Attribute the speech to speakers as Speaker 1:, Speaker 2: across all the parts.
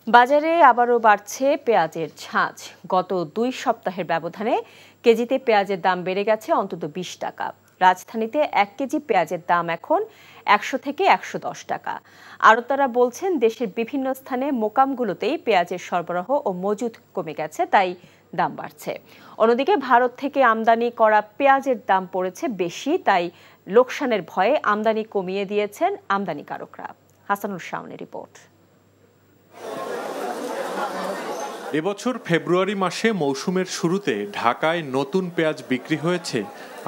Speaker 1: বাজারে আবারও বাড়ছে পেঁয়াজের ঝাঁজ। গত 2 সপ্তাহের ব্যবধানে কেজিতে পেঁয়াজের দাম বেড়ে গেছে অন্তত 20 টাকা। রাজধানীতে 1 কেজি পেঁয়াজের দাম এখন 100 থেকে 110 টাকা। আড়তদাররা বলছেন দেশের বিভিন্ন স্থানে মোকামগুলোতেই পেঁয়াজের সরবরাহ ও মজুদ কমে গেছে, তাই দাম বাড়ছে। অন্যদিকে ভারত থেকে আমদানি করা পেঁয়াজের দাম পড়েছে বেশি, তাই লোকসানের ভয়ে আমদানি কমিয়ে দিয়েছেন আমদানিকারকরা। হাসানুল শাওনের রিপোর্ট।
Speaker 2: এবছর ফেব্রুয়ারি মাসে মৌসুমের শুরুতে ঢাকায় নতুন পেঁয়াজ বিক্রি হয়েছে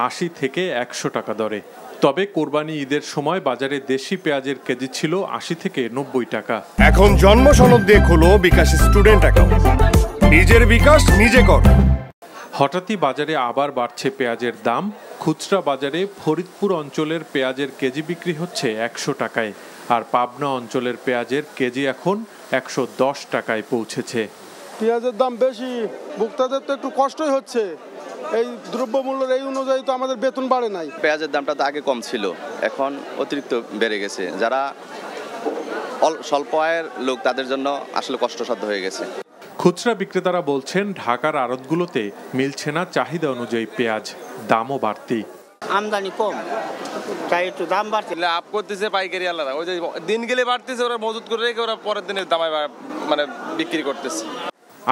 Speaker 2: 80 থেকে 100 টাকা দরে। তবে কোরবানি ঈদের সময় বাজারে দেশি পেঁয়াজের কেজি ছিল 80 থেকে 90 টাকা।
Speaker 3: এখন জন্ম সনদ দিয়ে খোলো বিকাশ স্টুডেন্ট অ্যাকাউন্ট, নিজের বিকাশ নিজে কর।
Speaker 2: হঠাৎই বাজারে আবার বাড়ছে পেঁয়াজের দাম। খুচরা বাজারে ফরিদপুর অঞ্চলের পেঁয়াজের কেজি বিক্রি হচ্ছে 100 টাকায়, আর পাবনা অঞ্চলের পেঁয়াজের কেজি এখন 110 টাকায় পৌঁছেছে।
Speaker 4: পেঁয়াজের দাম বেশি, ভোক্তাদের তো একটু কষ্টই হচ্ছে। এই দ্রব্যমূল্যের এই অনুযায়ী তো আমাদের বেতন বাড়ে নাই।
Speaker 5: পেঁয়াজের দামটা তো আগে কম ছিল, এখন অতিরিক্ত বেড়ে গেছে। যারা স্বল্প আয়ের লোক তাদের জন্য আসলে কষ্টসাধ্য হয়ে গেছে।
Speaker 2: খুচরা বিক্রেতারা বলছেন ঢাকার আড়তগুলোতে মিলছে না চাহিদা অনুযায়ী পেঁয়াজ, দামও বাড়তি।
Speaker 6: আমদানি কম, তাই একটু দাম বাড়ছে।
Speaker 7: লাভ করতেছে পাইকারি আলাদা, ওই যে দিন গেলে বাড়তেছে, ওরা মজুত করে রেখে ওরা পরের দিনের দামে মানে বিক্রি করতেছে।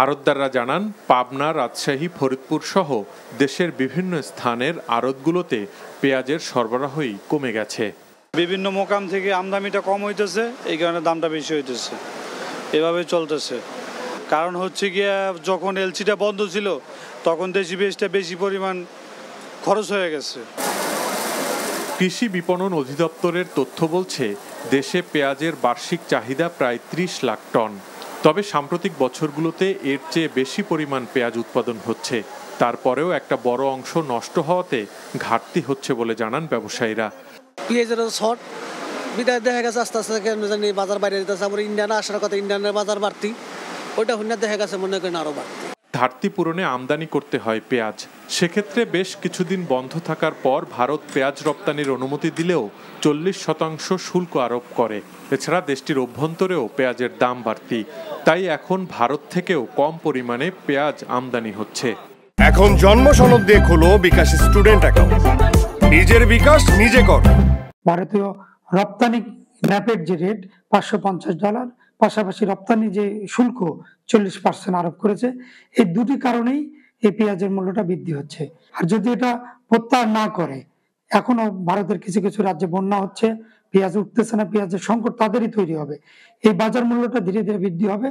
Speaker 2: আড়তদাররা জানান পাবনা, রাজশাহী, ফরিদপুর সহ দেশের বিভিন্ন স্থানের আড়তগুলোতে পেঁয়াজের সরবরাহই কমে গেছে।
Speaker 8: বিভিন্ন মোকাম থেকে আমদানিটা কম হইতেছে, এই কারণে দামটা বেশি হইতেছে। এভাবে চলতেছে। কারণ হচ্ছে গিয়া যখন এলসিটা বন্ধ ছিল তখন দেশি পেঁয়াজটা বেশি পরিমাণ খরচ হয়ে গেছে।
Speaker 2: কৃষি বিপণন অধিদপ্তরের তথ্য বলছে দেশে পেঁয়াজের বার্ষিক চাহিদা প্রায় 30 লাখ টন। তবে সাম্প্রতিক বছরগুলোতে এর চেয়ে বেশি পরিমাণ পেঁয়াজ উৎপাদন হচ্ছে। তারপরেও একটা বড় অংশ নষ্ট হওয়াতে ঘাটতি হচ্ছে বলে জানান ব্যবসায়ীরা।
Speaker 9: পেঁয়াজের শর্ট বিদায় দেখা গেছে আস্তে আস্তে জানি বাজার বাইরে যেতেছে। আবার ইন্ডিয়ানে আসার কথা, ইন্ডিয়ানের বাজার বাড়তি, ওইটা হুন্না দেখা গেছে মনে করেন আরো বাড়তি।
Speaker 2: ঘাটতি পূরণে আমদানি করতে হয় পেঁয়াজ। সেক্ষেত্রে বেশ কিছুদিন বন্ধ থাকার পর ভারত পেঁয়াজ রপ্তানির অনুমতি দিলেও 40% শুল্ক আরোপ করে। এছাড়া দেশটির অভ্যন্তরেও পেঁয়াজের দাম বাড়তি, তাই এখন ভারত থেকেও কম পরিমাণে পেঁয়াজ আমদানি হচ্ছে।
Speaker 3: এখন জন্ম সনদ দিয়ে খোলো বিকাশ স্টুডেন্ট অ্যাকাউন্ট, নিজের বিকাশ নিজে কর।
Speaker 10: ভারতীয় রপ্তানি ন্যাপের যে রেট $550, পাশাপাশি রপ্তানি যে শুল্ক 40% আরোপ করেছে। এই দুটি কারণেই এই পেঁয়াজের মূল্যটা বৃদ্ধি হচ্ছে। আর যদি এটা প্রত্যাহার না করে, এখনো ভারতের কিছু কিছু রাজ্যে বন্যা হচ্ছে, পেঁয়াজ উঠতেছে না, পেঁয়াজের সংকট তাদেরই তৈরি হবে। এই বাজার মূল্যটা ধীরে ধীরে বৃদ্ধি হবে।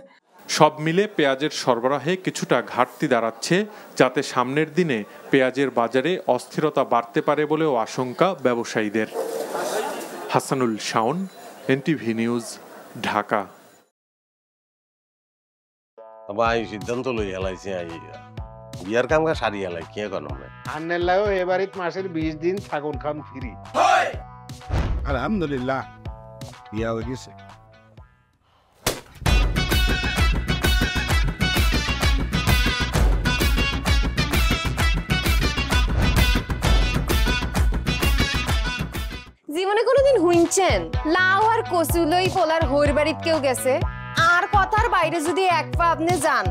Speaker 2: সব মিলে পেঁয়াজের সরবরাহে কিছুটা ঘাটতি দাঁড়াচ্ছে, যাতে সামনের দিনে পেঁয়াজের বাজারে অস্থিরতা বাড়তে পারে বলেও আশঙ্কা ব্যবসায়ীদের। Hasanul Shaon, NTV news, Dhaka.
Speaker 11: ভাই সিদ্ধান্ত লই হেলাইছে, বিয়ার কাম সারি হেলাই কি এখন
Speaker 12: আন্নের লাগো এবারে মাসের 20 দিন ছাগল খাম ফ্রি। আলহামদুলিল্লাহ বিয়া হয়ে গেছে।
Speaker 13: জীবনে কোনোদিন হুইনছেন লাউ আর কচু লই পোলার হইর বাড়িত কেউ গেছে? আর কথার বাইরে যদি এক পা আপনি যান,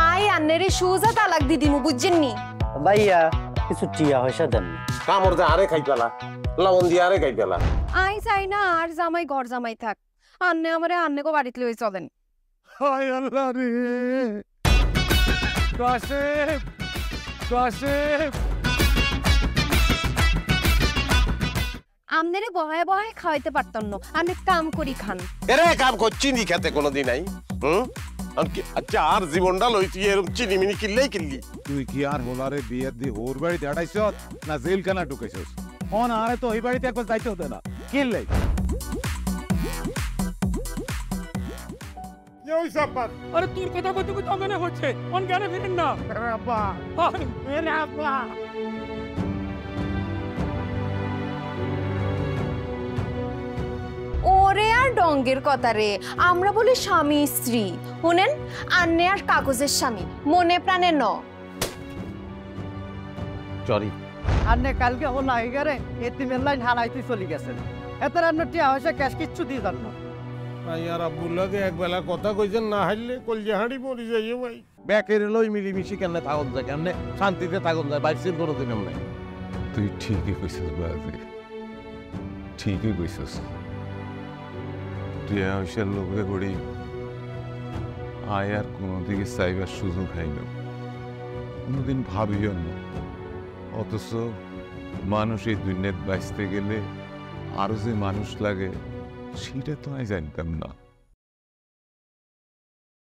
Speaker 13: আই আন্নেরে সুজা তালাক দি দিমু, বুঝছেন নি?
Speaker 6: ভাইয়া কিছু টিয়া পয়সা দেন।
Speaker 11: কামড় দে আরে খাই পেলা, লবণ দিয়ে আরে খাই পেলা।
Speaker 13: আই চাই না আর জামাই ঘর জামাই থাক, আন্নে আমারে আন্নেকো বাড়িতে লই চলেন।
Speaker 12: হায় আল্লাহ রে, কাশেম কাশেম
Speaker 13: আমনেরে বহায় বহায় খাওয়াইতে পারতাম না, আন্নে কাম করি খান।
Speaker 11: এরে কাম করছি নি খেতে কোনোদিন নাই। আচ্ছা আর জীবনটা লই তুই এরকম চিনিমিনি কিনলেই কিনলি।
Speaker 12: তুই কি আর হোলারে বিয়ের দি ওর বাড়িতে আড়াইছ না জেল কানা ঢুকেছিস? অন আরে তো ওই বাড়িতে একবার যাইতে হতো না, কিনলে
Speaker 14: আরে তোর কথা কইতে কইতে অজ্ঞান হচ্ছে, অন জ্ঞানে ফিরেন না।
Speaker 12: আব্বা মেরে আব্বা।
Speaker 13: ওরে আর ডঙ্গের কথা রে, আমরা বলি স্বামী স্ত্রী, শুনেন আন্নে আর কাগজের স্বামী, মনে প্রাণে ন।
Speaker 11: সরি
Speaker 6: আন্নে কালকে ও নাইগারে এতিমের লাইন হালাইতে চলে গেছেন। এত রান্না টিয়া হয়েছে ক্যাশ কিচ্ছু দিয়ে যান না।
Speaker 11: ভাই আর আব্বুল্লাহকে এক বেলা কথা কইছেন না হারলে কলজে হাঁড়ি মরি যাইও ভাই
Speaker 12: ব্যাকের লই মিলিমিশি কেমনে থাকুন যায় কেমনে শান্তিতে থাকুন যায় বাইসের কোনো দিন এমনি তুই ঠিকই কইছিস বাজে ঠিকই কইছিস তুই আইসার লোকে করি আয় আর কোনোদিকে চাইবার সুযোগ হয় না কোনোদিন ভাবিও না অথচ মানুষ এই দুনিয়ায় বাঁচতে গেলে আরো যে মানুষ লাগে সেটা তো আমি জানতাম না